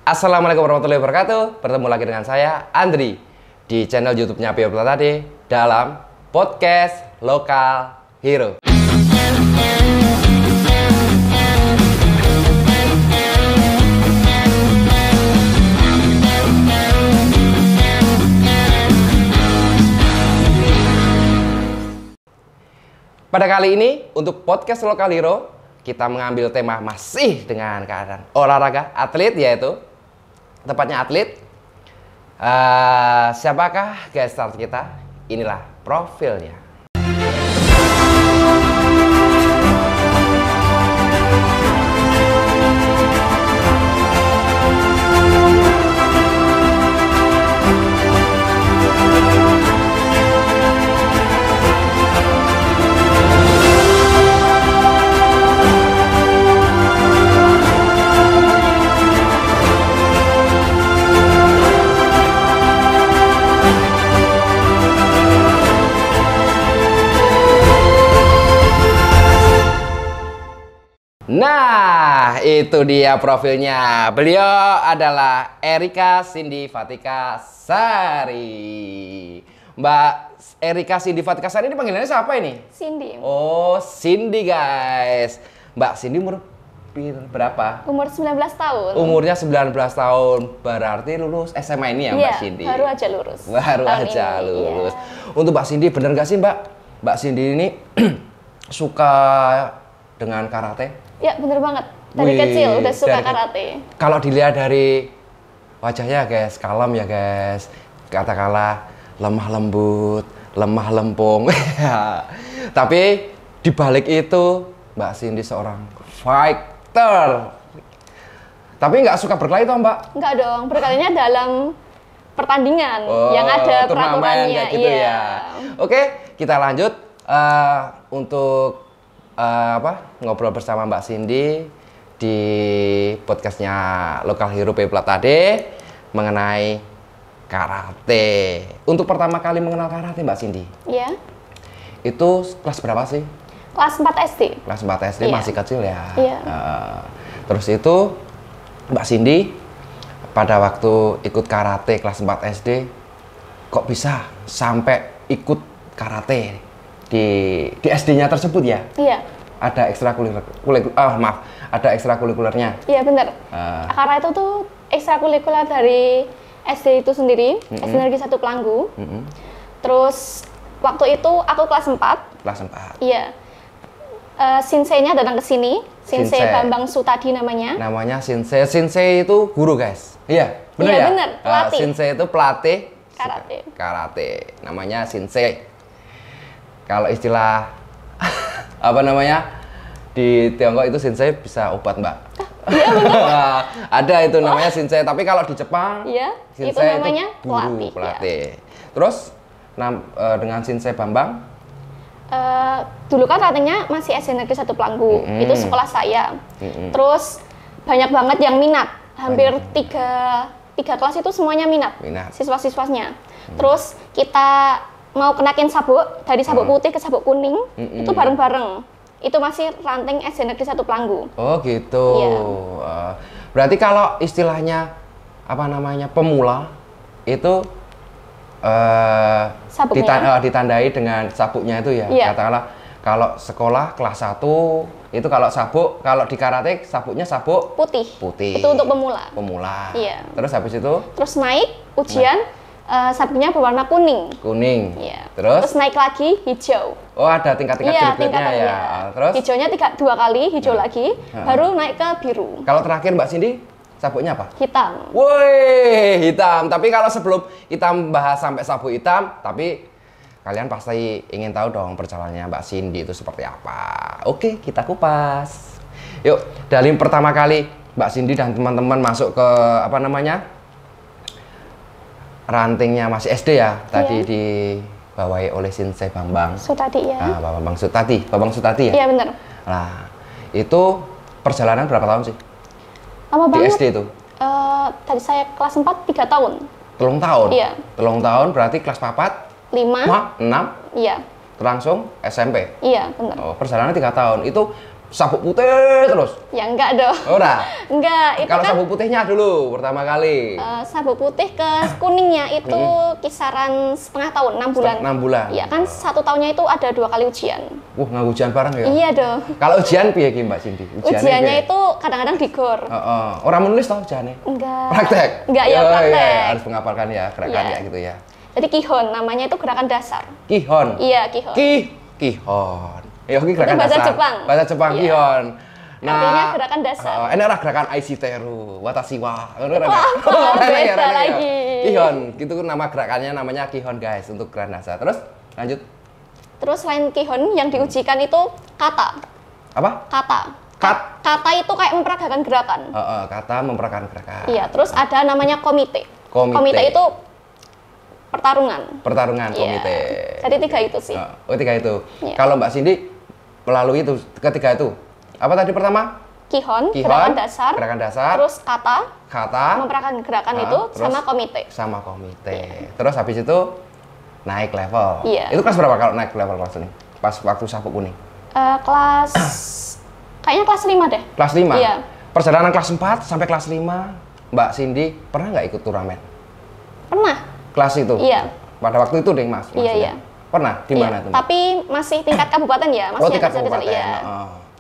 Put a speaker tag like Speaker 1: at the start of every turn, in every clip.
Speaker 1: Assalamualaikum warahmatullahi wabarakatuh. Bertemu lagi dengan saya, Andri, di channel YouTube-nya Pio Platade dalam podcast Lokal Hero. Pada kali ini, untuk podcast Lokal Hero, kita mengambil tema masih dengan keadaan olahraga atlet, yaitu tepatnya atlet. Siapakah guest star kita? Inilah profilnya. Nah, itu dia profilnya. Beliau adalah Erika Cindy Fatika Sari. Mbak Erika Cindy Fatika Sari ini panggilannya siapa ini?
Speaker 2: Cindy.
Speaker 1: Oh, Cindy guys. Mbak Cindy umur berapa?
Speaker 2: Umur 19 tahun.
Speaker 1: Umurnya 19 tahun. Berarti lulus SMA ini ya, Mbak Cindy?
Speaker 2: Baru aja lurus.
Speaker 1: Baru aja lulus. Untuk Mbak Cindy, bener gak sih Mbak? Mbak Cindy ini suka dengan karate?
Speaker 2: Ya, bener banget. Dari kecil udah suka karate.
Speaker 1: Kalau dilihat dari wajahnya guys, kalem ya guys. Katakanlah lemah lembut, lemah lempung. Tapi dibalik itu, Mbak Cindy seorang fighter. Tapi nggak suka berkelahi toh Mbak?
Speaker 2: Nggak dong, berkelahinya dalam pertandingan yang ada peraturannya.
Speaker 1: Gitu ya. Oke, kita lanjut untuk ngobrol bersama Mbak Cindy di podcastnya Lokal Hero Pio Platade mengenai karate. Untuk pertama kali mengenal karate Mbak Cindy,
Speaker 2: Iya.
Speaker 1: itu kelas berapa sih?
Speaker 2: Kelas 4 SD.
Speaker 1: Kelas 4 SD, masih kecil ya.
Speaker 2: Iya.
Speaker 1: Terus itu Mbak Cindy pada waktu ikut karate kelas 4 SD, kok bisa sampai ikut karate di SD-nya tersebut ya?
Speaker 2: Iya.
Speaker 1: Ada ada ekstrakurikulernya.
Speaker 2: Iya bener. Karena itu tuh ekstrakurikuler dari SD itu sendiri, SD Negeri 1 Pelanggu. Terus waktu itu aku kelas 4.
Speaker 1: Kelas 4.
Speaker 2: Iya. Shinsei-nya datang ke sini. Shinsei Bambang Sutadi namanya.
Speaker 1: Namanya Shinsei. Shinsei itu guru guys. Iya, benar ya?
Speaker 2: Iya benar, pelatih.
Speaker 1: Shinsei itu pelatih
Speaker 2: karate.
Speaker 1: Namanya Shinsei. Kalau istilah di Tiongkok itu Shinsei bisa obat Mbak.
Speaker 2: Iya benar.
Speaker 1: Ada itu namanya Shinsei. Tapi kalau di Jepang,
Speaker 2: iya,
Speaker 1: Shinsei
Speaker 2: itu namanya
Speaker 1: itu guru, pelatih. Ya. Terus dengan Shinsei Bambang?
Speaker 2: Dulu kan katanya masih SD Negeri 1 Pelanggu. Itu sekolah saya. Terus banyak banget yang minat. Hampir tiga kelas itu semuanya minat. Siswa-siswanya. Terus kita mau kenakin sabuk, dari sabuk putih ke sabuk kuning, itu bareng-bareng. Itu masih ranting SD Negeri 1 Pelanggu. Oh
Speaker 1: gitu.
Speaker 2: Iya.
Speaker 1: Berarti kalau istilahnya pemula itu ditandai dengan sabuknya itu ya.
Speaker 2: Iya.
Speaker 1: Katakanlah kalau sekolah kelas 1 itu kalau di karate sabuknya sabuk
Speaker 2: putih. Itu untuk pemula. Iya.
Speaker 1: Terus habis itu?
Speaker 2: Terus naik ujian. Sabuknya berwarna kuning.
Speaker 1: Iya.
Speaker 2: Terus naik lagi hijau.
Speaker 1: Oh, ada tingkat-tingkat berikutnya ya. Terus
Speaker 2: hijaunya 2 kali, hijau lagi, baru naik ke biru.
Speaker 1: Kalau terakhir Mbak Cindy, sabuknya apa?
Speaker 2: Hitam.
Speaker 1: Woi, hitam. Tapi kalau sebelum kita bahas sampai sabuk hitam, tapi kalian pasti ingin tahu dong perjalanannya Mbak Cindy itu seperti apa. Oke, kita kupas. Yuk, dari pertama kali Mbak Cindy dan teman-teman masuk ke rantingnya masih SD ya, tadi dibawahi oleh Shinsei Bambang
Speaker 2: Sutadi ya.
Speaker 1: Bambang Sutadi ya.
Speaker 2: Iya benar.
Speaker 1: Nah, itu perjalanan berapa tahun sih?
Speaker 2: Lama
Speaker 1: di
Speaker 2: banget.
Speaker 1: SD itu?
Speaker 2: Tadi saya kelas 4, 3 tahun.
Speaker 1: 3 tahun?
Speaker 2: Iya.
Speaker 1: 3 tahun berarti kelas 4,
Speaker 2: 5,
Speaker 1: 6?
Speaker 2: Iya.
Speaker 1: Langsung SMP?
Speaker 2: Iya, benar.
Speaker 1: Oh, perjalanan 3 tahun. Itu sabuk putih terus?
Speaker 2: Ya enggak dong.
Speaker 1: Ora.
Speaker 2: Enggak, itu
Speaker 1: Kalau
Speaker 2: kan
Speaker 1: sabuk putihnya dulu pertama kali.
Speaker 2: sabuk putih ke kuningnya itu kisaran setengah tahun, 6 bulan.
Speaker 1: 6 bulan.
Speaker 2: Iya kan 1 tahunnya itu ada 2 kali ujian.
Speaker 1: Nggak ujian bareng ya?
Speaker 2: Iya dong.
Speaker 1: Kalau ujian piye ki Mbak Cindy?
Speaker 2: Ujiannya itu kadang-kadang di gor.
Speaker 1: Orang menulis toh ujiannya?
Speaker 2: Enggak.
Speaker 1: Praktek?
Speaker 2: Enggak ya praktek.
Speaker 1: Iya, harus menghafalkan ya gerakan ya gitu ya.
Speaker 2: Jadi kihon namanya itu gerakan dasar.
Speaker 1: Kihon.
Speaker 2: Iya, kihon.
Speaker 1: Kihon. Ya ini gerakan
Speaker 2: Itu bahasa
Speaker 1: dasar.
Speaker 2: Jepang.
Speaker 1: Bahasa Jepang
Speaker 2: Iya.
Speaker 1: kihon.
Speaker 2: Artinya gerakan dasar.
Speaker 1: Ini adalah gerakan Aishiteru, Watashi wa.
Speaker 2: Beda lagi.
Speaker 1: Kihon, itu nama gerakannya namanya kihon guys untuk gerakan dasar. Terus lanjut.
Speaker 2: Terus selain kihon yang diujikan itu kata.
Speaker 1: Apa?
Speaker 2: Kata. Kata itu kayak memperagakan gerakan.
Speaker 1: Kata memperagakan gerakan.
Speaker 2: Iya, terus ada namanya komite.
Speaker 1: Komite
Speaker 2: itu pertarungan.
Speaker 1: Pertarungan
Speaker 2: Iya.
Speaker 1: komite.
Speaker 2: Jadi 3 itu sih.
Speaker 1: 3 itu.
Speaker 2: Iya.
Speaker 1: Kalau Mbak Cindy melalui itu ketiga itu. Apa tadi pertama?
Speaker 2: Kihon, gerakan dasar. Terus
Speaker 1: kata
Speaker 2: memperagakan gerakan itu
Speaker 1: terus
Speaker 2: sama komite.
Speaker 1: Sama komite. Terus habis itu naik level.
Speaker 2: Iya.
Speaker 1: Itu kelas berapa kalau naik level kelas ini? Pas waktu sabuk kuning.
Speaker 2: Kayaknya kelas 5 deh.
Speaker 1: Kelas 5?
Speaker 2: Iya.
Speaker 1: Perjalanan kelas 4 sampai kelas 5, Mbak Cindy pernah nggak ikut turnamen?
Speaker 2: Pernah.
Speaker 1: Kelas itu?
Speaker 2: Iya.
Speaker 1: Pada waktu itu deh Mas?
Speaker 2: Iya.
Speaker 1: Pernah? Di mana tuh?
Speaker 2: Tapi masih tingkat kabupaten ya, masih
Speaker 1: tingkat
Speaker 2: yang
Speaker 1: kabupaten.
Speaker 2: Iya.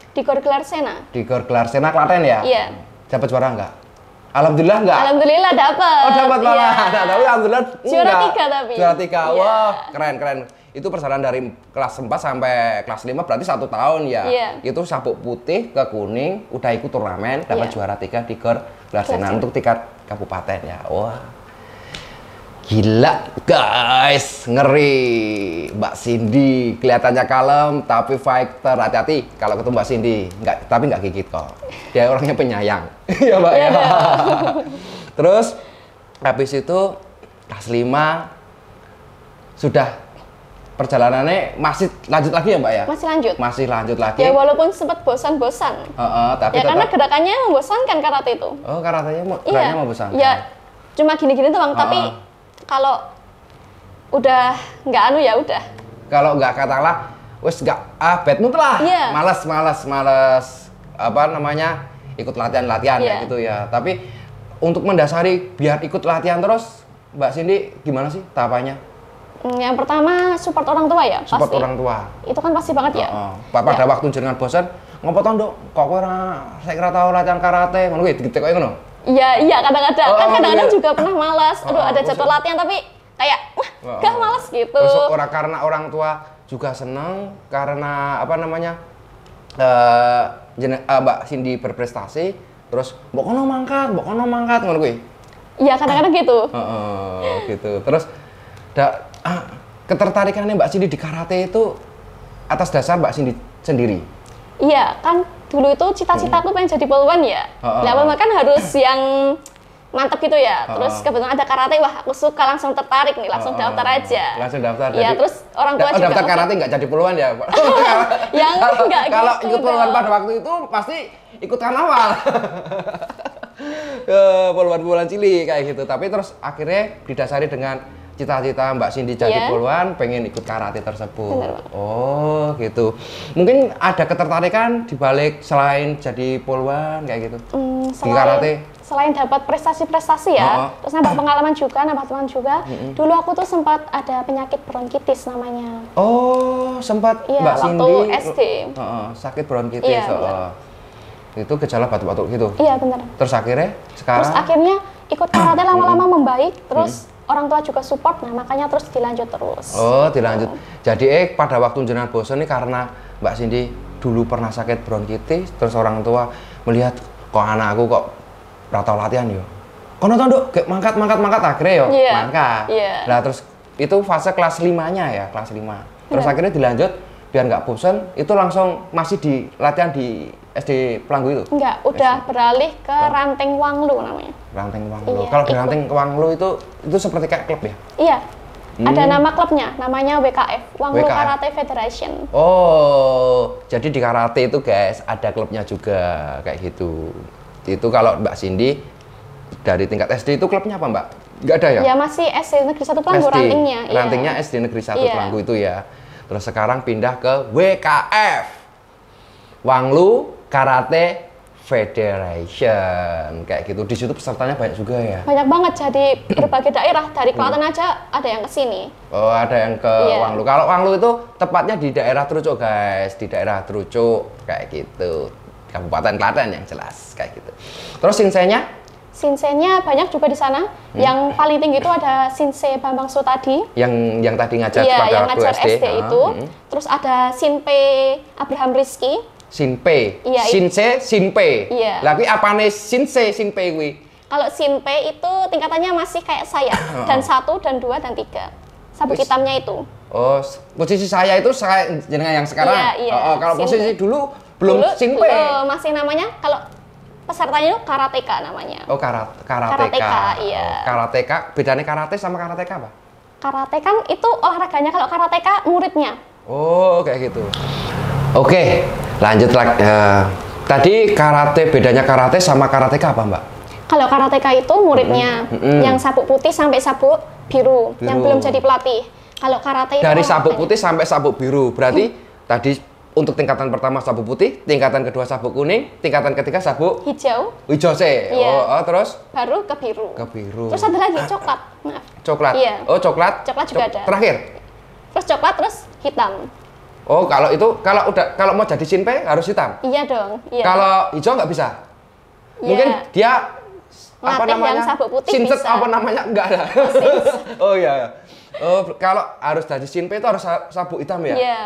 Speaker 2: Di Gor Glarsena.
Speaker 1: Di Gor Glarsena Klaten ya?
Speaker 2: Iya.
Speaker 1: Dapat juara nggak? Alhamdulillah nggak?
Speaker 2: Alhamdulillah dapat.
Speaker 1: Oh dapat malah.
Speaker 2: Iya.
Speaker 1: Tapi alhamdulillah
Speaker 2: Juara
Speaker 1: enggak.
Speaker 2: 3 tapi.
Speaker 1: Juara 3.
Speaker 2: Iya.
Speaker 1: Wah, keren. Itu perjalanan dari kelas 4 sampai kelas 5 berarti 1 tahun ya.
Speaker 2: Iya.
Speaker 1: Itu sabuk putih ke kuning, udah ikut turnamen, dapat
Speaker 2: Iya.
Speaker 1: juara 3 di Gor Glarsena untuk tingkat kabupaten ya. Wah. Gila guys, ngeri. Mbak Cindy kelihatannya kalem tapi fighter. Hati-hati kalau ketemu Mbak Cindy, tapi nggak gigit kok. Dia orangnya penyayang. Ya Mbak ya. Terus habis itu kelas 5 sudah perjalanannya masih lanjut lagi ya Mbak ya? Masih lanjut lagi.
Speaker 2: Ya walaupun sempat bosan-bosan.
Speaker 1: Tapi
Speaker 2: ya karena gerakannya membosankan karate itu.
Speaker 1: Oh karatenya gerakannya membosankan.
Speaker 2: Ya cuma gini-gini doang, tapi kalau udah nggak ya udah.
Speaker 1: Kalau nggak katakanlah, wes nggak bad mood lah.
Speaker 2: Yeah.
Speaker 1: Malas apa namanya ikut latihan kayak gitu ya. Tapi untuk mendasari biar ikut latihan terus, Mbak Cindy gimana sih tahapannya?
Speaker 2: Yang pertama support orang tua ya.
Speaker 1: Support
Speaker 2: pasti.
Speaker 1: Orang tua.
Speaker 2: Itu kan pasti banget ya.
Speaker 1: Pada waktu jenengan bosan, ngopo to Nduk? Kok kowe saya kira tahu latihan karate, ngono kuwi digitek koyo ngono.
Speaker 2: Iya kadang-kadang. Kan kadang-kadang juga pernah malas. Aduh ada jadwal latihan tapi kayak gak malas gitu.
Speaker 1: Terus karena orang tua juga seneng karena apa namanya Mbak Cindy berprestasi, terus mbok kono mangkat ngono kuwi.
Speaker 2: Iya kadang-kadang gitu.
Speaker 1: Gitu. Terus ketertarikannya Mbak Cindy di karate itu atas dasar Mbak Cindy sendiri.
Speaker 2: Iya kan dulu itu cita-citaku pengen jadi polwan ya. Nah kan harus yang mantep gitu ya. Terus kebetulan ada karate, wah aku suka, langsung tertarik nih, langsung daftar aja.
Speaker 1: Langsung daftar.
Speaker 2: Iya, terus orang tua juga
Speaker 1: daftar karate nggak jadi poluan ya, Pak?
Speaker 2: Yang enggak gitu.
Speaker 1: Kalau ikut poluan pada waktu itu pasti ikut karnaval. Poluan-poluan cilik kayak gitu. Tapi terus akhirnya didasari dengan cita-cita Mbak Cindy jadi poluan, pengen ikut karate tersebut.
Speaker 2: Bener,
Speaker 1: oh gitu. Mungkin ada ketertarikan di balik selain jadi poluan kayak gitu. Di karate.
Speaker 2: Selain dapat prestasi-prestasi ya, terus nambah pengalaman juga, nambah teman juga. Dulu aku tuh sempat ada penyakit bronkitis namanya.
Speaker 1: Oh, sempat Mbak Cindy
Speaker 2: waktu SD.
Speaker 1: Sakit bronkitis. Itu gejala batuk-batuk gitu.
Speaker 2: Iya, benar.
Speaker 1: Terus akhirnya sekarang
Speaker 2: ikut karate lama-lama membaik, terus orang tua juga support, nah makanya terus dilanjut terus.
Speaker 1: Oh, dilanjut. Jadi pada waktu jenengan bosan nih karena Mbak Cindy dulu pernah sakit bronkitis, terus orang tua melihat kok anakku kok ratau latihan yo. Kono to Nduk, kayak mangkat akhirnya yo mangkat. Nah, terus itu fase kelas 5-nya ya, kelas 5. Terus akhirnya dilanjut biar nggak bosan, itu langsung masih di latihan di SD Pelanggu itu?
Speaker 2: Enggak, udah beralih ke Ranteng Wanglu namanya.
Speaker 1: Ranteng Wanglu. Kalau di Ranteng Wanglu itu seperti kayak klub ya?
Speaker 2: Iya. Ada nama klubnya, namanya WKF, Wanglu Karate Federation.
Speaker 1: Oh, jadi di karate itu guys ada klubnya juga kayak gitu. Itu kalau Mbak Cindy dari tingkat SD itu klubnya apa Mbak? Nggak ada ya?
Speaker 2: Ya masih SD Negeri 1 Pelanggu rantingnya.
Speaker 1: Rantingnya SD Negeri 1 Pelanggu itu ya. Terus sekarang pindah ke WKF. Wanglu Karate Federation kayak gitu. Di situ pesertanya banyak juga ya.
Speaker 2: Banyak banget, jadi berbagai daerah dari Klaten aja ada yang ke sini.
Speaker 1: Oh, ada yang ke Wanglu. Kalau Wanglu itu tepatnya di daerah Trucuk, guys. Di daerah Trucuk kayak gitu. Kabupaten Klaten yang jelas kayak gitu. Terus sinseinya?
Speaker 2: Sinseinya banyak juga di sana. Yang paling tinggi itu ada Shinsei Bambang Sutadi.
Speaker 1: Yang tadi ngajar
Speaker 2: pada
Speaker 1: yang
Speaker 2: waktu
Speaker 1: ngajar
Speaker 2: SD itu. Terus ada Shinpei Abraham Rizky.
Speaker 1: Shinpei.
Speaker 2: Iya,
Speaker 1: Shinsei, Shinpei.
Speaker 2: Iya.
Speaker 1: Lagi apa nih Shinsei, Shinpei wi?
Speaker 2: Kalau Shinpei itu tingkatannya masih kayak saya. Dan 1, dan 2, dan 3. Sabuk hitamnya itu.
Speaker 1: Oh, posisi saya itu saya dengan yang sekarang.
Speaker 2: Iya, iya.
Speaker 1: Kalau posisi dulu
Speaker 2: dulu
Speaker 1: Shinpei.
Speaker 2: Masih namanya, kalau pesertanya itu karateka namanya.
Speaker 1: Oh, karateka.
Speaker 2: Iya.
Speaker 1: Karateka, bedanya karate sama karateka apa?
Speaker 2: Karate kan itu olahraganya, kalau karateka muridnya.
Speaker 1: Oh, kayak gitu. Oke, lanjut lagi. Tadi bedanya karate sama karateka apa, Mbak?
Speaker 2: Kalau karateka itu muridnya yang sabuk putih sampai sabuk biru, yang belum jadi pelatih. Kalau karate
Speaker 1: dari sabuk putih sampai sabuk biru. Berarti tadi untuk tingkatan pertama sabuk putih, tingkatan kedua sabuk kuning, tingkatan ketiga sabuk
Speaker 2: hijau.
Speaker 1: Hijau sih.
Speaker 2: Iya.
Speaker 1: Terus
Speaker 2: baru ke biru.
Speaker 1: Ke biru.
Speaker 2: Terus ada lagi coklat. Maaf.
Speaker 1: Coklat.
Speaker 2: Iya.
Speaker 1: Oh, coklat.
Speaker 2: Coklat juga ada.
Speaker 1: Terakhir.
Speaker 2: Terus coklat, terus hitam.
Speaker 1: Oh, kalau mau jadi Shinpei harus hitam.
Speaker 2: Iya dong. Iya.
Speaker 1: Kalau hijau nggak bisa.
Speaker 2: Iya.
Speaker 1: Mungkin dia apa
Speaker 2: Ngelatih
Speaker 1: namanya?
Speaker 2: yang sabuk putih
Speaker 1: Shinset
Speaker 2: bisa.
Speaker 1: apa namanya? Enggak ada. Oh iya. Oh, kalau harus jadi Shinpei itu harus sabuk hitam ya?
Speaker 2: Iya.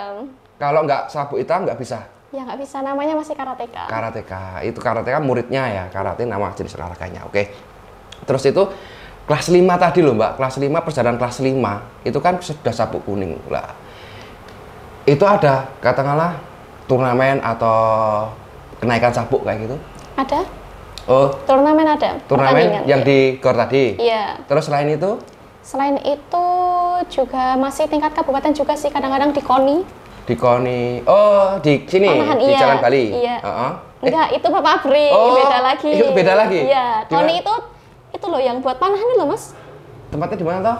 Speaker 1: Kalau nggak sabuk hitam nggak bisa.
Speaker 2: Ya nggak bisa, namanya masih karateka.
Speaker 1: Karateka. Itu karateka muridnya ya. Karate nama jenis olahraganya. Oke. Terus itu kelas 5 tadi loh, Mbak. Kelas 5 perjalanan kelas 5 itu kan sudah sabuk kuning lah. Itu ada katakanlah turnamen atau kenaikan sabuk kayak gitu?
Speaker 2: Ada.
Speaker 1: Oh,
Speaker 2: Turnamen ada.
Speaker 1: turnamen yang di GOR tadi?
Speaker 2: Iya.
Speaker 1: Terus selain itu?
Speaker 2: Selain itu juga masih tingkat kabupaten juga sih, kadang-kadang di KONI.
Speaker 1: Di KONI. Oh, di sini,
Speaker 2: Panahan,
Speaker 1: di
Speaker 2: iya.
Speaker 1: Jalan Bali?
Speaker 2: Iya. Enggak, itu Pak Pabrik,
Speaker 1: Oh,
Speaker 2: beda lagi.
Speaker 1: itu beda lagi?
Speaker 2: Iya,
Speaker 1: Di mana?
Speaker 2: KONI itu loh yang buat panahan itu loh, Mas.
Speaker 1: Tempatnya di mana toh?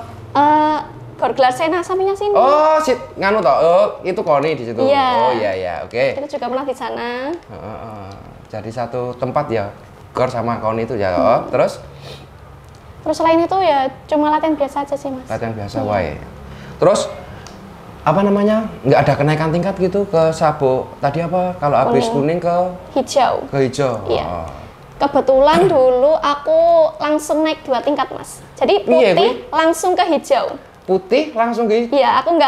Speaker 2: GOR Glarsena sampingnya sini.
Speaker 1: Oh, nganu toh. Oh, itu KONI di situ.
Speaker 2: Iya.
Speaker 1: Oh, iya, oke.
Speaker 2: Kita juga pernah di sana.
Speaker 1: Jadi satu tempat ya, GOR sama KONI itu ya. Oh, terus
Speaker 2: selain itu ya cuma latihan biasa aja sih, Mas.
Speaker 1: latihan biasa wae. Terus apa namanya? Nggak ada kenaikan tingkat gitu ke sabuk tadi apa? Kalau habis kuning ke
Speaker 2: hijau.
Speaker 1: Ke hijau.
Speaker 2: Iya. Kebetulan dulu aku langsung naik 2 tingkat, Mas. Jadi putih langsung ke hijau.
Speaker 1: Putih langsung ke hijau?
Speaker 2: Iya, aku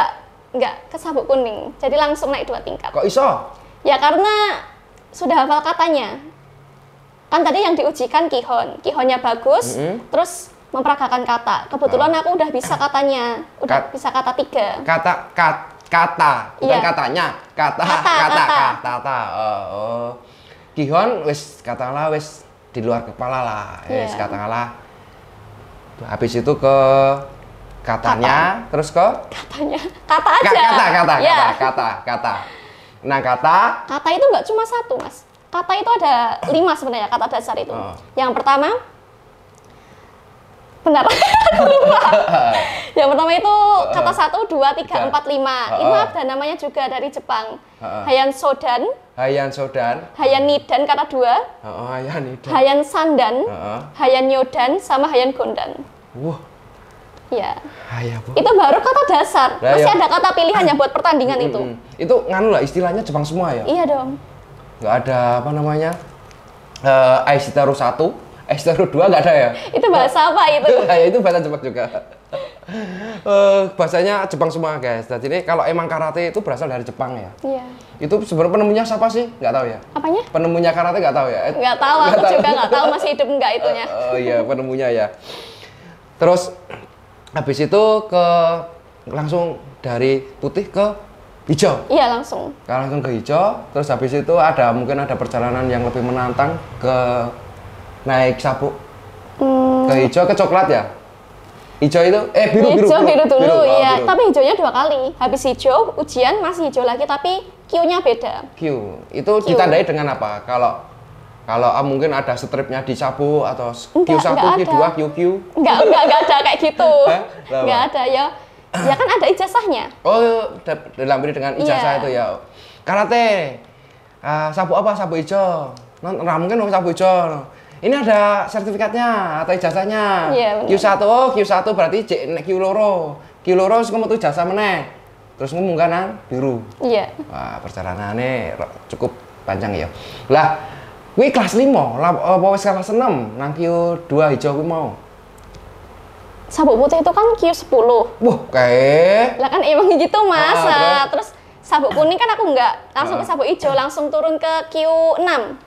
Speaker 2: nggak ke sabuk kuning. Jadi langsung naik 2 tingkat.
Speaker 1: Kok iso?
Speaker 2: Ya karena sudah hafal katanya. Kan tadi yang diujikan Kihonnya bagus, terus memperagakan kata. Kebetulan aku udah bisa katanya, bisa kata 3.
Speaker 1: Kata, bukan
Speaker 2: Iya.
Speaker 1: katanya, kata. Oh. Kihon wis katakanlah wis di luar kepala lah, wis
Speaker 2: Iya.
Speaker 1: katakanlah. Habis itu ke katanya, terus ke
Speaker 2: Katanya, kata aja. Ya.
Speaker 1: kata. Nah, kata
Speaker 2: itu nggak cuma 1, Mas. Kata itu ada 5 sebenarnya, kata dasar itu. Yang pertama, benar, lupa. Yang pertama itu kata 1, 2, 3, 4, 5. Ini ada namanya juga dari Jepang. Hayan Sodan, Hayan Nidan kata 2, Hayan Sandan, Hayan Yodan, sama Hayan Gondan.
Speaker 1: Wah.
Speaker 2: Ya.
Speaker 1: Bu.
Speaker 2: Itu baru kata dasar. Masih ada kata pilihannya buat pertandingan itu.
Speaker 1: Itu nganu lah istilahnya Jepang semua ya?
Speaker 2: Iya dong.
Speaker 1: Nggak ada apa namanya? Aishitaru 1, Aishitaru 2 nggak ada ya?
Speaker 2: Itu bahasa apa itu?
Speaker 1: Ya, itu bahasa Jepang juga. Bahasanya Jepang semua, guys. Jadi ini kalau emang karate itu berasal dari Jepang ya?
Speaker 2: Iya.
Speaker 1: Itu sebenarnya penemunya siapa sih? Nggak tahu ya?
Speaker 2: Apanya?
Speaker 1: Penemunya karate nggak tahu ya?
Speaker 2: Nggak tahu, aku juga nggak tahu masih hidup nggak itunya.
Speaker 1: Oh iya, penemunya ya. Terus habis itu langsung dari putih ke hijau.
Speaker 2: Iya, langsung.
Speaker 1: Langsung ke hijau, terus habis itu mungkin ada perjalanan yang lebih menantang ke naik sabuk. Ke hijau, ke coklat ya? Hijau itu biru
Speaker 2: dulu, iya.
Speaker 1: biru.
Speaker 2: Tapi hijaunya 2 kali. Habis hijau, ujian masih hijau lagi, tapi Q-nya beda.
Speaker 1: Q. Itu ditandai dengan apa? Kalau mungkin ada stripnya di sabuk atau Q1, Q2, QQ?
Speaker 2: Enggak ada kayak gitu. Enggak ada ya. Ya kan ada ijazahnya.
Speaker 1: Oh, dilampiri dengan ijazah itu ya. Karate. sabuk apa? Sabuk hijau. Nah, mungkin sabuk hijau. Ini ada sertifikatnya atau ijazahnya.
Speaker 2: Iya,
Speaker 1: Q1, oh Q1 berarti Q2. Q2 wis metu jasa meneh. Terus ngomong kanan biru.
Speaker 2: Iya.
Speaker 1: Wah, perjalanannya cukup panjang ya. Lah, kuwi kelas 5, apa wis kelas 6 nang Q2 hijau kuwi mau.
Speaker 2: Sabuk putih itu kan Q10.
Speaker 1: Wah, kayak.
Speaker 2: Lah kan emang gitu, Mas.
Speaker 1: Terus
Speaker 2: sabuk kuning kan aku enggak langsung ke sabuk hijau, langsung turun ke Q6.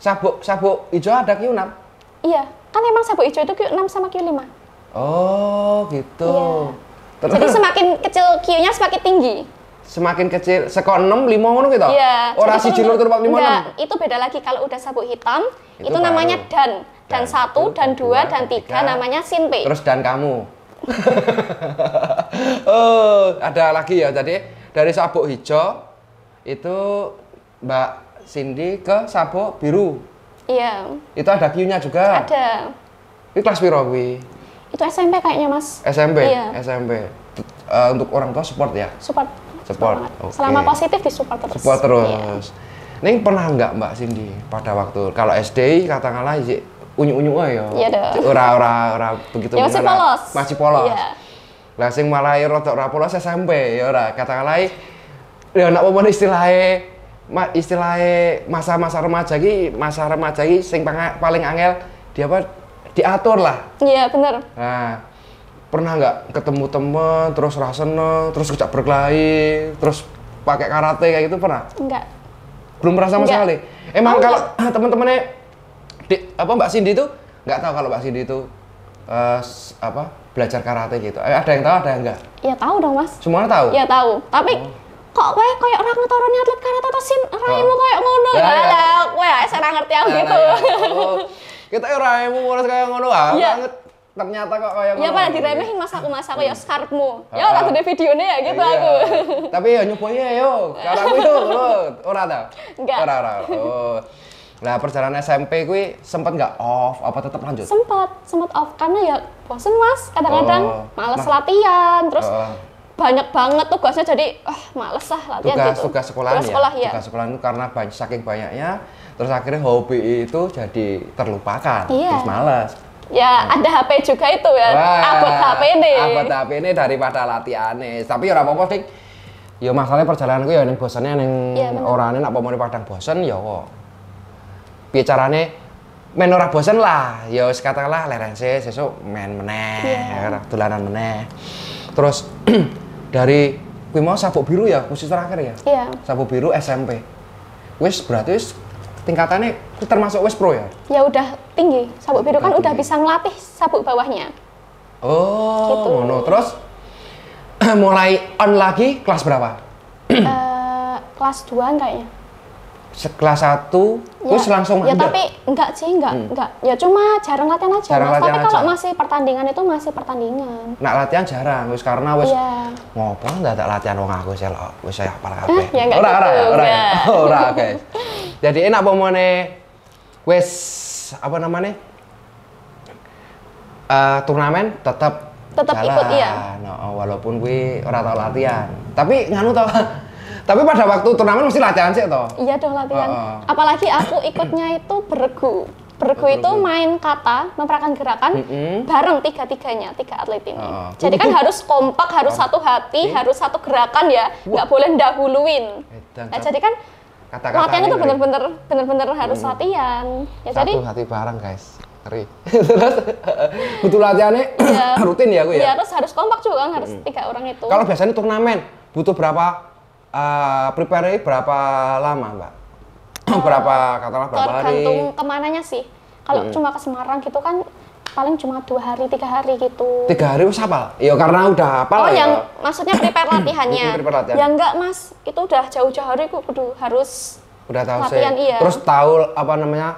Speaker 1: Sabuk hijau ada Q6?
Speaker 2: Iya, kan emang sabuk hijau itu Q6 sama Q5.
Speaker 1: Oh, gitu.
Speaker 2: Iya. Jadi semakin kecil Q-nya semakin tinggi.
Speaker 1: Semakin kecil, seko 6, 5 ngono gitu?
Speaker 2: Iya.
Speaker 1: Ora siji loro telu 4 5 6.
Speaker 2: Enggak, itu beda lagi kalau udah sabuk hitam, itu namanya dan. Dan 1, dan 2, dan 3 namanya sinpe.
Speaker 1: Terus dan kamu. Oh, ada lagi ya. Jadi dari sabuk hijau itu Mbak Cindy ke sabuk biru.
Speaker 2: Iya.
Speaker 1: Itu ada Q-nya juga.
Speaker 2: Ada.
Speaker 1: Ini kelas piro kuwi?
Speaker 2: Itu SMP kayaknya, Mas.
Speaker 1: SMP.
Speaker 2: Iya.
Speaker 1: SMP. Untuk orang tua support ya?
Speaker 2: Support.
Speaker 1: Support.
Speaker 2: Okay. Selama positif di support terus.
Speaker 1: Support terus.
Speaker 2: Iya.
Speaker 1: Ning pernah nggak Mbak Cindy pada waktu kalau SD katakanlah unyu-unyu ya.
Speaker 2: Iya dong.
Speaker 1: Ora begitu.
Speaker 2: Ya, masih polos.
Speaker 1: Masih polos.
Speaker 2: Iya.
Speaker 1: Lah sing malah rada ora polos SMP ya ora katakanlah ya nek apa istilahnya masa-masa remaja iki sing paling angel diatur lah.
Speaker 2: Iya, bener.
Speaker 1: Nah, pernah nggak ketemu temen terus rasa seneng terus kejak berkelahi terus pakai karate kayak gitu pernah?
Speaker 2: Enggak.
Speaker 1: Belum pernah sama sekali. Emang kalau temen-temennya Mbak Cindy itu nggak tahu kalau Mbak Cindy itu belajar karate gitu. Ada yang tahu, ada yang enggak?
Speaker 2: Ya tahu dong, Mas.
Speaker 1: Semuanya tahu?
Speaker 2: Ya tahu. Tapi kok kowe kayak orang ngetoroni atlet karate atau sin raimu kayak ngono. Lah, kowe ora ngerti aku gitu.
Speaker 1: Kita raimu mulus kayak ngono banget. Ternyata kok kayak ngono.
Speaker 2: Ya pada diremehin mas aku ya skarpmu. Ya ora gede videonya ya gitu aku.
Speaker 1: Tapi ya nyobain yo. Kalau aku itu ora ta?
Speaker 2: Enggak.
Speaker 1: Ora. Oh. Nah, perjalanan SMP kuwi sempet nggak off apa tetap lanjut?
Speaker 2: Sempet off karena ya bosen Mas. Kadang-kadang males latihan, terus banyak banget tugasnya jadi males lah latihan gitu.
Speaker 1: Tugas sekolahan ya. Tugas sekolahan itu karena saking banyaknya terus akhirnya hobi itu jadi terlupakan. Terus males.
Speaker 2: Ya, ada HP juga itu ya. Abot HP nih.
Speaker 1: Abot HP ini daripada latihannya. Tapi ya ora apa-apa sih. Ya masalahnya perjalananku ya ning bosannya ning orane nek pomone padang bosen ya kok. Piye carane men ora bosen lah. Ya wis katakanlah lerense sesuk main meneh, dolanan meneh. Terus dari kuwi mau sabuk biru ya, khusus terakhir ya?
Speaker 2: Iya.
Speaker 1: Sabuk biru SMP. Wis berarti wis tingkatannya termasuk wis pro ya?
Speaker 2: Ya udah tinggi. Sabuk biru kan udah bisa ngelatih sabuk bawahnya.
Speaker 1: Oh, gitu. Ngono. Terus mulai on lagi kelas berapa?
Speaker 2: Kelas 2 kayaknya.
Speaker 1: Kelas 1 terus langsung
Speaker 2: ya tapi enggak. Ya cuma jarang latihan aja. Tapi kalau masih pertandingan itu masih pertandingan.
Speaker 1: Nak latihan jarang wis karena wis ngopo ndak latihan wong aku wis saya hafal kabeh. Ora guys. Jadi enak pomone wis apa namanya? Turnamen tetap
Speaker 2: ikut iya.
Speaker 1: No, walaupun kuwi ora tau latihan. Tapi nganu tau. Tapi pada waktu turnamen mesti latihan sih toh?
Speaker 2: Iya dong latihan. Apalagi aku ikutnya itu beregu. Beregu itu main kata, memperakan gerakan bareng tiga-tiganya, 3 atlet ini. Jadi kan harus kompak, harus satu hati, harus satu gerakan ya, nggak boleh ndahuluin. Nah, jadi kan latihan itu bener-bener harus latihan. Ya,
Speaker 1: satu hati bareng guys. Ngeri. Terus butuh latihannya rutin ya aku ya?
Speaker 2: Iya, terus harus kompak juga kan, harus 3 orang itu.
Speaker 1: Kalau biasanya turnamen butuh berapa? Prepare berapa lama, Mbak? Berapa katakanlah berapa hari?
Speaker 2: Tergantung kemananya sih. Kalau cuma ke Semarang gitu kan paling cuma 2 hari, 3 hari gitu.
Speaker 1: 3 hari wis hafal? Ya karena udah hafal ya.
Speaker 2: Yang maksudnya prepare latihannya. Ya enggak, Mas. Itu udah jauh-jauh hari kudu harus
Speaker 1: udah tahu
Speaker 2: latihan, iya.
Speaker 1: Terus tahu apa namanya?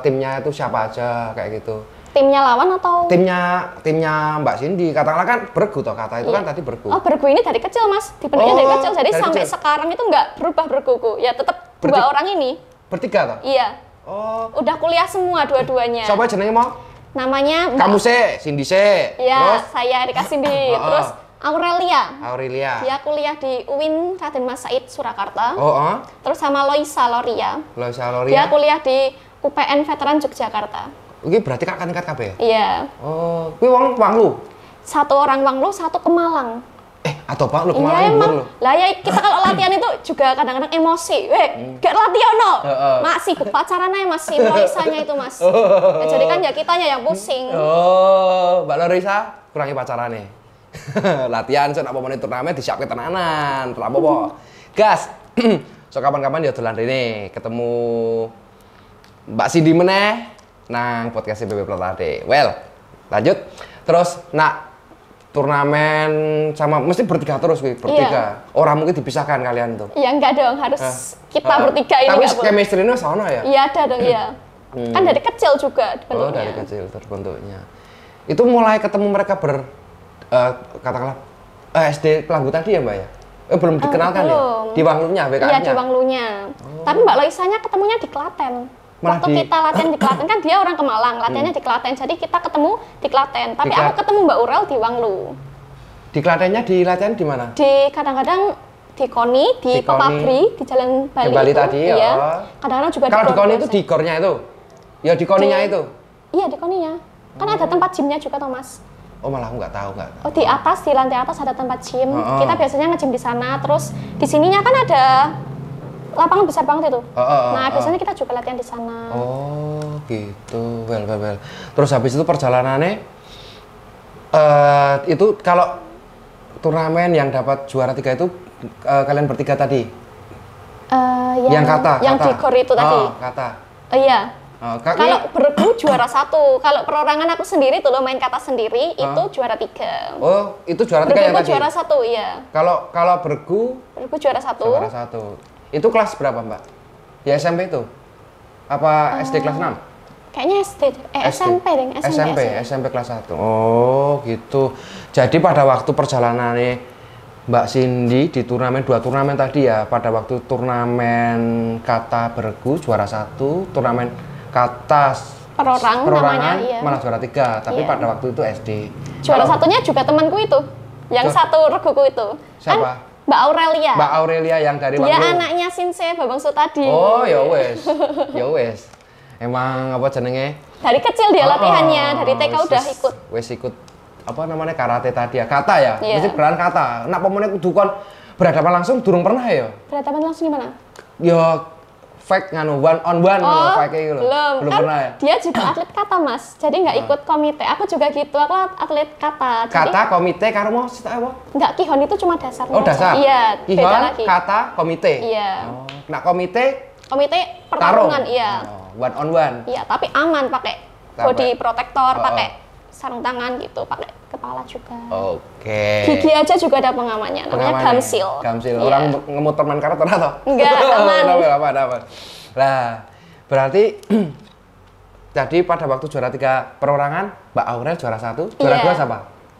Speaker 1: Timnya itu siapa aja kayak gitu.
Speaker 2: Timnya lawan atau?
Speaker 1: Timnya Mbak Cindy, katakanlah kan bergu toh kata itu kan tadi bergu.
Speaker 2: Oh bergu ini dari kecil Mas, dibentuknya dari kecil, jadi sampai sekarang itu nggak berubah berguku, ya tetap 2 orang ini.
Speaker 1: Bertiga toh?
Speaker 2: Iya.
Speaker 1: Oh.
Speaker 2: Udah kuliah semua dua-duanya.
Speaker 1: Siapa jenenge mau?
Speaker 2: Namanya
Speaker 1: Kamu Cindy
Speaker 2: Iya, terus saya Rika Cindy, terus Aurelia. Dia kuliah di UIN Raden Mas Said Surakarta. Terus sama Loisa Loria. Dia kuliah di UPN Veteran Yogyakarta.
Speaker 1: Oke, berarti kakak tingkat kabeh?
Speaker 2: Iya.
Speaker 1: Oh, kuwi wong Wanglu.
Speaker 2: Satu orang Wanglu, satu ke Malang.
Speaker 1: Atau Pak lu ke Malang
Speaker 2: iya, lo. Lah ya kita kalau latihan itu juga kadang-kadang emosi. Gak latihan no. Mak sibuk pacaran aja Mas, si Loisanya itu Mas. Ya, jadi kan ya kitanya yang pusing.
Speaker 1: Mbak Lorisa kurangi pacarannya. Latihan so nak pemain turnamen disiapke tenanan, ora apa-apa. Gas. So kapan-kapan ya dolan rene ketemu Mbak Cindy meneh nang podcast BB Plotade. Well, lanjut. Terus nak turnamen sama mesti bertiga terus bertiga. Orang mungkin dipisahkan kalian tuh.
Speaker 2: Iya enggak dong, harus kita bertiga ini.
Speaker 1: Tapi chemistry-nya sama ya?
Speaker 2: Iya ada dong ya. Kan dari kecil juga bentuknya.
Speaker 1: Oh, dari kecil terbentuknya. Itu mulai ketemu mereka katakanlah SD Pelanggu tadi ya, Mbak ya? Belum dikenalkan ya? Di Wanglunya, BKM-nya?
Speaker 2: Iya, di Wanglunya. Tapi Mbak Loisanya ketemunya di Klaten. Waktu kita latihan di Klaten, kan dia orang ke Malang, latihannya di Klaten. Jadi kita ketemu di Klaten. Tapi aku ketemu Mbak Urel di Wanglu.
Speaker 1: Di Klatennya di latihan di mana?
Speaker 2: Di kadang-kadang di Koni, di Pepabri, di Jalan Bali,
Speaker 1: Bali itu. Tadi ya.
Speaker 2: Kadang-kadang juga
Speaker 1: kalau di Koni itu di gornya itu? Ya di Koninya itu? Iya,
Speaker 2: di Koninya. Kan ada tempat gymnya juga, Thomas.
Speaker 1: Oh, malah aku nggak tahu.
Speaker 2: Oh, di atas, di lantai atas ada tempat gym. Kita biasanya nge-gym di sana. Terus di sininya kan ada lapangan besar banget itu. Nah, biasanya kita juga latihan di sana.
Speaker 1: Oh, gitu. Well. Terus habis itu perjalanannya itu kalau turnamen yang dapat juara 3 itu kalian bertiga tadi? Yang kata.
Speaker 2: Di gor itu tadi.
Speaker 1: Kata.
Speaker 2: Iya. Kalau bergu juara 1. Kalau perorangan aku sendiri tuh lo main kata sendiri itu juara 3.
Speaker 1: Oh, itu juara 3 yang tadi?
Speaker 2: Juara 1, iya.
Speaker 1: Kalau bergu
Speaker 2: juara 1.
Speaker 1: Juara 1. Itu kelas berapa, Mbak? Ya SMP itu? Apa SD kelas 6?
Speaker 2: Kayaknya SMP deh.
Speaker 1: SMP kelas 1. Oh, gitu. Jadi pada waktu perjalanannya Mbak Cindy di turnamen 2 turnamen tadi ya, pada waktu turnamen kata bergu juara 1, turnamen kata perorangan
Speaker 2: iya.
Speaker 1: Malah juara 3, tapi pada waktu itu SD.
Speaker 2: Juara satunya juga temanku itu, yang satu reguku itu.
Speaker 1: Siapa?
Speaker 2: Kan Mbak Aurelia.
Speaker 1: Mbak Aurelia yang dari Wanglu.
Speaker 2: Dia anaknya Sinse Babang Sutadi.
Speaker 1: Oh, ya wes. Emang apa jenenge?
Speaker 2: Dari kecil dia latihannya, dari TK udah ikut.
Speaker 1: Wes ikut apa namanya karate tadi ya, kata ya.
Speaker 2: Yeah.
Speaker 1: Mesti beran kata. Nak pemene kudu kon berhadapan langsung durung pernah ya?
Speaker 2: Berhadapan langsung gimana?
Speaker 1: Ya fake nganu one on one fake gitu.
Speaker 2: Belum kan
Speaker 1: pernah ya?
Speaker 2: Dia juga atlet kata Mas, jadi nggak ikut komite. Aku juga gitu, aku atlet kata.
Speaker 1: Kata komite karo mau apa?
Speaker 2: Nggak, Kihon itu cuma dasar.
Speaker 1: Oh dasar?
Speaker 2: Iya,
Speaker 1: Kihon,
Speaker 2: beda lagi.
Speaker 1: kata, komite?
Speaker 2: Iya.
Speaker 1: Oh. Nah komite
Speaker 2: pertarungan, iya.
Speaker 1: One on one?
Speaker 2: Iya, tapi aman pakai body protector, pakai sarung tangan gitu, pakai kepala juga.
Speaker 1: Oke.
Speaker 2: Gigi aja juga ada pengamannya, namanya Gamsil.
Speaker 1: Gamsil. Orang ngemut permen karet atau?
Speaker 2: Enggak, aman.
Speaker 1: Apa. Lah, berarti jadi pada waktu juara 3 perorangan, Mbak Aurel juara 1, juara 2 siapa?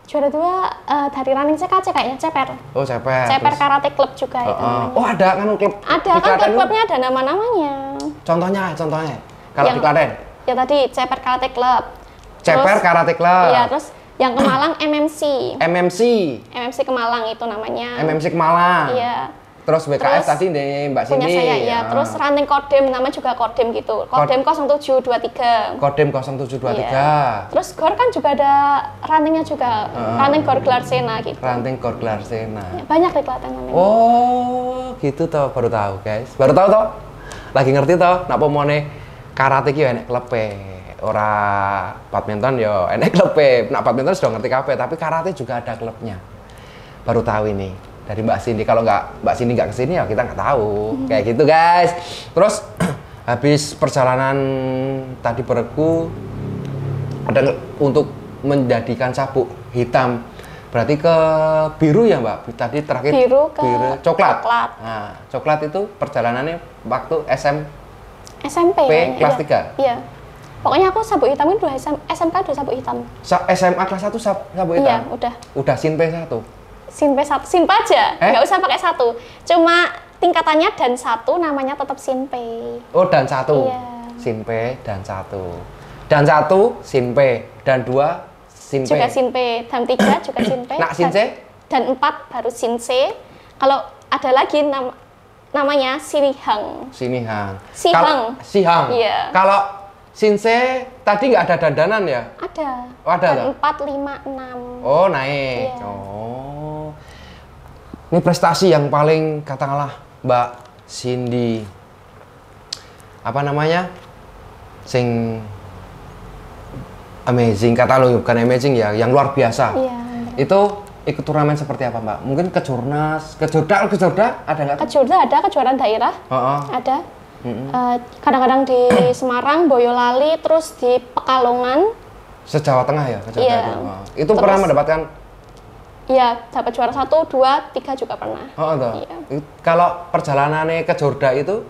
Speaker 2: Juara 2 dari running CKC kayaknya, Ceper.
Speaker 1: Oh, Ceper.
Speaker 2: Ceper Karate Club juga itu namanya.
Speaker 1: Oh, ada kan klub?
Speaker 2: Ada kan klub-klubnya ada nama-namanya.
Speaker 1: Contohnya. Kalau di Klaten?
Speaker 2: Ya tadi Ceper Karate Club.
Speaker 1: Ceper Karate Club.
Speaker 2: Iya, terus yang ke Malang MMC ke Malang itu namanya.
Speaker 1: MMC ke Malang.
Speaker 2: Iya.
Speaker 1: Terus WKF tadi nih Mbak Cindy.
Speaker 2: Punya saya, iya. Terus running Kodim, nama juga Kodim gitu. Kodim 0723.
Speaker 1: Kodim 0723.
Speaker 2: Iya. Terus GOR kan juga ada runningnya juga. Running GOR Gelar Sena gitu.
Speaker 1: Running GOR Gelar Sena.
Speaker 2: Ya, banyak di Klaten namanya.
Speaker 1: Oh, gitu toh. Baru tahu, guys. Baru tahu toh. Lagi ngerti toh. Nak pomone karate ki enek klepe. Ora badminton yo enek klepe. Nak badminton sudah ngerti kabeh, tapi karate juga ada klubnya. Baru tahu ini. Dari Mbak Cindy, kalau Mbak Cindy nggak kesini ya kita nggak tahu. Kayak gitu guys. Terus habis perjalanan tadi beregu ada untuk menjadikan sabuk hitam, berarti ke biru ya Mbak? Tadi terakhir
Speaker 2: biru
Speaker 1: coklat. Nah, coklat itu perjalanannya waktu
Speaker 2: SMP
Speaker 1: kelas 3?
Speaker 2: Iya. Pokoknya aku sabuk hitam itu SMK 2 sabuk hitam.
Speaker 1: SMA kelas 1 sabuk hitam?
Speaker 2: Iya, udah.
Speaker 1: Udah Sinpe 1?
Speaker 2: Sinpe 1, Sinpe aja, nggak usah pakai 1. Cuma tingkatannya dan 1 namanya tetap Sinpe.
Speaker 1: Oh, dan 1?
Speaker 2: Iya.
Speaker 1: Sinpe dan 1. Dan 1 Sinpe, dan 2 Sinpe.
Speaker 2: Juga Sinpe, dan 3 juga Sinpe.
Speaker 1: Nak Sinse?
Speaker 2: dan 4 baru Sinse. Kalau ada lagi namanya Sinihang.
Speaker 1: Sinihang.
Speaker 2: Sihang. Iya.
Speaker 1: Kalau Sinse tadi nggak ada dandanan ya?
Speaker 2: Ada.
Speaker 1: Oh, ada.
Speaker 2: Dan 4, 5, 6.
Speaker 1: Oh, naik.
Speaker 2: Iya.
Speaker 1: Oh. Ini prestasi yang paling katakanlah Mbak Cindy apa namanya? Sing amazing, kata lo bukan amazing ya, yang luar biasa.
Speaker 2: Iya.
Speaker 1: Itu ikut turnamen seperti apa, Mbak? Mungkin kejurnas, kejorda ada nggak?
Speaker 2: Kejurda ada, kejuaraan daerah. Ada. Kadang-kadang di Semarang, Boyolali, terus di Pekalongan.
Speaker 1: Se-Jawa Tengah ya, kejurda
Speaker 2: Iya.
Speaker 1: Itu
Speaker 2: Terus,
Speaker 1: pernah mendapatkan?
Speaker 2: Iya, dapat juara 1, 2, 3 juga pernah.
Speaker 1: Iya. Kalau perjalanannya ke Jorda itu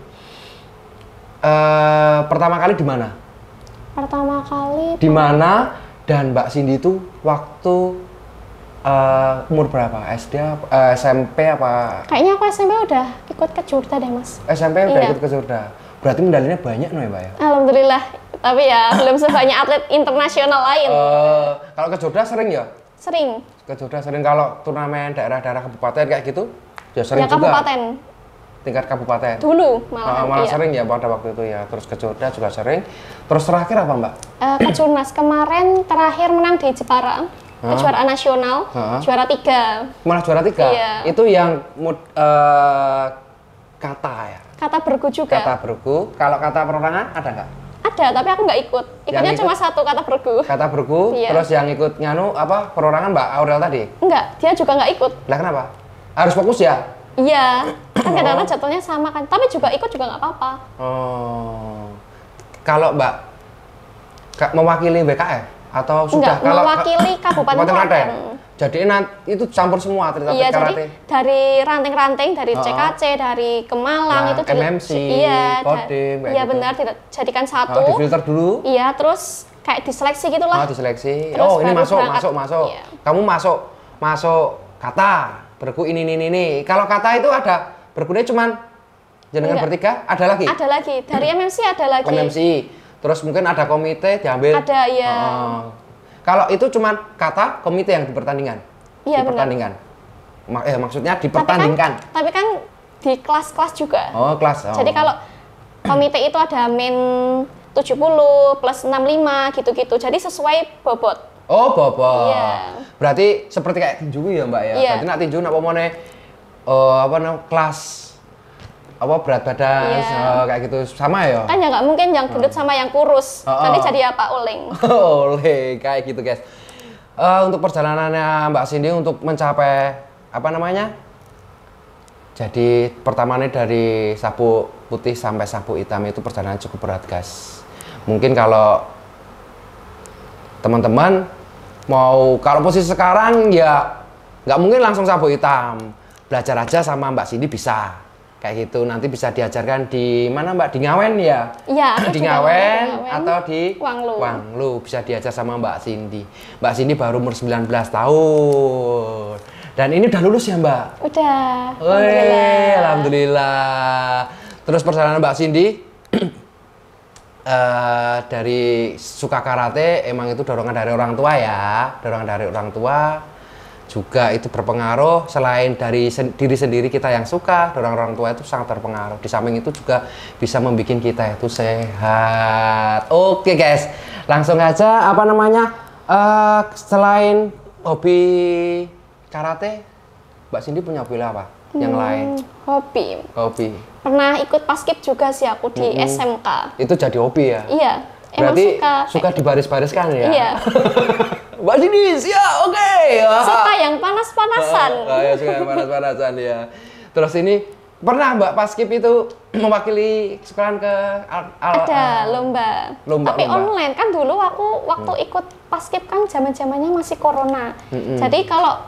Speaker 1: pertama kali di mana?
Speaker 2: Pertama kali
Speaker 1: di mana, dan Mbak Cindy itu waktu umur berapa? SD SMP apa?
Speaker 2: Kayaknya aku SMP udah ikut ke Jorda deh, Mas.
Speaker 1: SMP udah
Speaker 2: Iya.
Speaker 1: ikut ke Jorda. Berarti medalinya banyak no ya, Mbak ya?
Speaker 2: Alhamdulillah. Tapi ya belum sebanyak atlet internasional lain.
Speaker 1: Kalau ke Jorda sering ya?
Speaker 2: Sering.
Speaker 1: Ke Jorda sering. Kalau turnamen daerah-daerah kabupaten kayak gitu? Ya sering
Speaker 2: ya,
Speaker 1: juga.
Speaker 2: kabupaten.
Speaker 1: Tingkat kabupaten.
Speaker 2: Dulu malahan.
Speaker 1: Malah
Speaker 2: iya.
Speaker 1: sering ya pada waktu itu ya. Terus ke Jorda juga sering. Terus terakhir apa, Mbak?
Speaker 2: Kejurnas kemarin terakhir menang di Jepara. Kejuaraan nasional, juara 3.
Speaker 1: Malah juara 3?
Speaker 2: Iya.
Speaker 1: Itu yang kata ya?
Speaker 2: Kata bergu juga.
Speaker 1: Kata bergu. Kalau kata perorangan ada nggak?
Speaker 2: Ada, tapi aku nggak ikut. Ikutnya
Speaker 1: ikut?
Speaker 2: cuma 1 kata bergu.
Speaker 1: Kata bergu,
Speaker 2: Iya.
Speaker 1: terus yang ikut nganu apa perorangan Mbak Aurel tadi?
Speaker 2: Enggak, dia juga nggak ikut.
Speaker 1: Lah kenapa? Harus fokus ya?
Speaker 2: Iya, kan kadang-kadang jadwalnya sama kan. Tapi juga ikut juga nggak apa-apa.
Speaker 1: Oh. Kalau Mbak mewakili WKF atau sudah?
Speaker 2: Enggak, mewakili Kabupaten Klaten.
Speaker 1: Jadi nanti itu campur semua atlet
Speaker 2: Iya,
Speaker 1: karate.
Speaker 2: jadi dari ranting-ranting, dari CKC, dari Kemalang, itu
Speaker 1: MMC,
Speaker 2: iya,
Speaker 1: Kodim,
Speaker 2: iya
Speaker 1: gitu.
Speaker 2: benar, dijadikan satu.
Speaker 1: Di filter dulu.
Speaker 2: Iya, terus kayak diseleksi gitulah.
Speaker 1: Diseleksi.
Speaker 2: Terus
Speaker 1: Ini
Speaker 2: baru
Speaker 1: masuk.
Speaker 2: Iya.
Speaker 1: Kamu masuk kata bergu ini. Kalau kata itu ada bergunya cuman jenengan bertiga, ada lagi?
Speaker 2: Ada lagi, dari MMC ada lagi.
Speaker 1: MMC. Terus mungkin ada komite diambil.
Speaker 2: Ada, iya.
Speaker 1: Kalau itu cuman kata komite yang dipertandingan.
Speaker 2: Iya,
Speaker 1: dipertandingan. Maksudnya dipertandingkan.
Speaker 2: Tapi kan di kelas-kelas juga.
Speaker 1: Oh, kelas.
Speaker 2: Jadi kalau komite itu ada min 70 plus 65 gitu-gitu. Jadi sesuai bobot.
Speaker 1: Oh, bobot.
Speaker 2: Iya.
Speaker 1: Berarti seperti kayak tinju ya, Mbak ya.
Speaker 2: Iya.
Speaker 1: Berarti nak tinju nak pomone kelas berat badan kayak gitu sama ya?
Speaker 2: Kan ya nggak mungkin yang gendut sama yang kurus. Nanti jadi apa uling.
Speaker 1: Oleh kayak gitu, guys. Untuk perjalanannya Mbak Cindy untuk mencapai apa namanya? Jadi pertamanya dari sabuk putih sampai sabuk hitam itu perjalanan cukup berat, guys. Mungkin kalau teman-teman kalau posisi sekarang ya nggak mungkin langsung sabuk hitam. Belajar aja sama Mbak Cindy bisa. Kayak gitu, nanti bisa diajarkan di mana, Mbak? Di Ngawen ya?
Speaker 2: Iya,
Speaker 1: di Ngawen atau di
Speaker 2: Wanglu.
Speaker 1: Wanglu. Bisa diajar sama Mbak Cindy. Mbak Cindy baru umur 19 tahun. Dan ini udah lulus ya, Mbak?
Speaker 2: Udah.
Speaker 1: Alhamdulillah. Terus perjalanan Mbak Cindy dari suka karate emang itu dorongan dari orang tua ya. Dorongan dari orang tua. Juga itu berpengaruh, selain dari diri sendiri kita yang suka, orang tua itu sangat berpengaruh. Di samping itu juga bisa membuat kita itu sehat. Oke, guys, langsung aja apa namanya, selain hobi karate, Mbak Cindy punya hobi apa? Yang lain? Hobi.
Speaker 2: Pernah ikut paskib juga sih aku di SMK.
Speaker 1: Itu jadi hobi ya?
Speaker 2: Iya.
Speaker 1: Berarti suka dibaris-bariskan ya?
Speaker 2: Iya.
Speaker 1: Mbak Cindy, ya oke.
Speaker 2: Suka yang panas-panasan.
Speaker 1: Ya, suka yang panas-panasan ya. Terus ini pernah Mbak Paskib itu mewakili sekolahan ke
Speaker 2: ada lomba. Tapi online kan dulu aku waktu ikut Paskib kan zaman-zamannya masih corona. Jadi kalau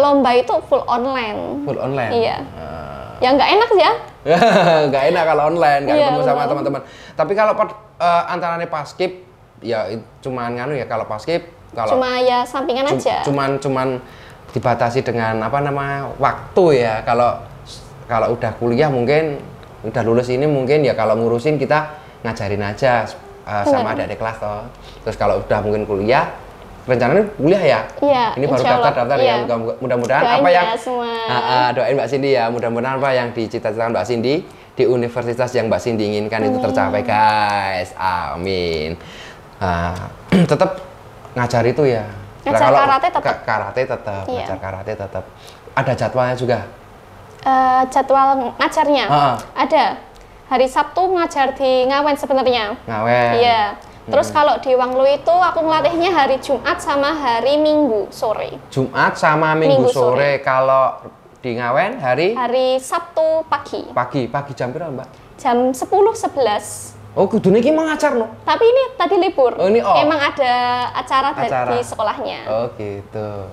Speaker 2: lomba itu full online.
Speaker 1: Full online.
Speaker 2: Iya. Ya nggak enak sih ya.
Speaker 1: Nggak enak kalau online, nggak ketemu sama
Speaker 2: bener.
Speaker 1: teman-teman. Tapi kalau antaranya Paskib ya cuman nganu ya, kalau Paskib
Speaker 2: cuma ya sampingan aja.
Speaker 1: Cuman dibatasi dengan apa namanya waktu ya. Kalau udah kuliah mungkin udah lulus ini mungkin ya kalau ngurusin kita ngajarin aja sama adik-adik kelas toh. Terus kalau udah mungkin kuliah rencananya kuliah ya?
Speaker 2: Iya.
Speaker 1: Ini baru daftar-daftar ya. Mudah-mudahan apa yang doain Mbak Cindy ya. Mudah-mudahan apa yang dicita-citakan Mbak Cindy di universitas yang Mbak Cindy inginkan itu tercapai guys. Amin. Tetap ngajar itu ya.
Speaker 2: Ngajar karate tetap.
Speaker 1: Karate tetap. Ngajar karate tetap. Ada jadwalnya juga.
Speaker 2: Jadwal ngajarnya ada. Hari Sabtu ngajar di Ngawen sebenarnya.
Speaker 1: Ngawen.
Speaker 2: Iya. Terus kalau di Wanglu itu aku ngelatihnya hari Jumat sama hari Minggu sore.
Speaker 1: Jumat sama Minggu sore. Kalau di Ngawen hari
Speaker 2: Sabtu pagi.
Speaker 1: Pagi jam berapa, Mbak?
Speaker 2: Jam 10-11.
Speaker 1: Oh, kudune iki mau ngajar no?
Speaker 2: Tapi ini tadi libur.
Speaker 1: Oh, ini
Speaker 2: emang ada acara di sekolahnya.
Speaker 1: Oh, gitu.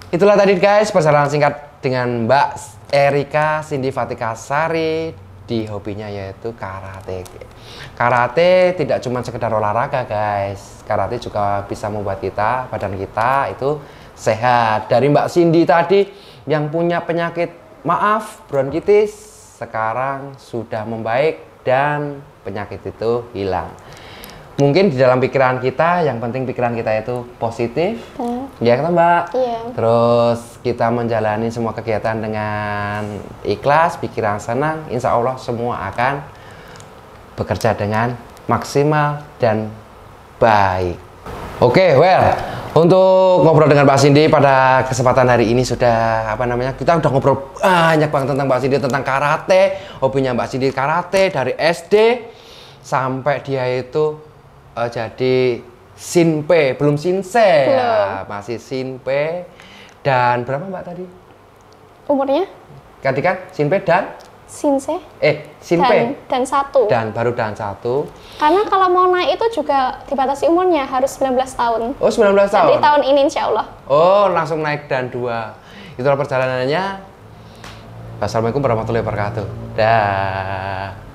Speaker 1: Itulah tadi guys perjalanan singkat dengan Mbak Erika Cindy Fatika Sari di hobinya yaitu karate. Karate tidak cuma sekedar olahraga guys. Karate juga bisa membuat badan kita itu sehat. Dari Mbak Cindy tadi yang punya penyakit bronkitis sekarang sudah membaik dan penyakit itu hilang. Mungkin di dalam pikiran kita, yang penting pikiran kita itu positif, ya kan Mbak?
Speaker 2: Iya.
Speaker 1: Terus kita menjalani semua kegiatan dengan ikhlas, pikiran senang, insya Allah semua akan bekerja dengan maksimal dan baik. Oke, untuk ngobrol dengan Mbak Cindy pada kesempatan hari ini sudah kita udah ngobrol banyak banget tentang Mbak Cindy, tentang karate, hobinya Mbak Cindy karate dari SD sampai dia itu jadi Sinpe, belum Sinse ya, masih Sinpe. Dan berapa Mbak tadi?
Speaker 2: Umurnya?
Speaker 1: Tadi kan Sinpe dan?
Speaker 2: Sinse.
Speaker 1: Sinpe.
Speaker 2: Dan 1.
Speaker 1: Dan baru dan 1.
Speaker 2: Karena kalau mau naik itu juga dibatasi umurnya, harus 19 tahun.
Speaker 1: Oh 19 tahun?
Speaker 2: Jadi tahun ini insya Allah.
Speaker 1: Oh langsung naik dan 2. Itulah perjalanannya. Wassalamualaikum warahmatullahi wabarakatuh. Dah.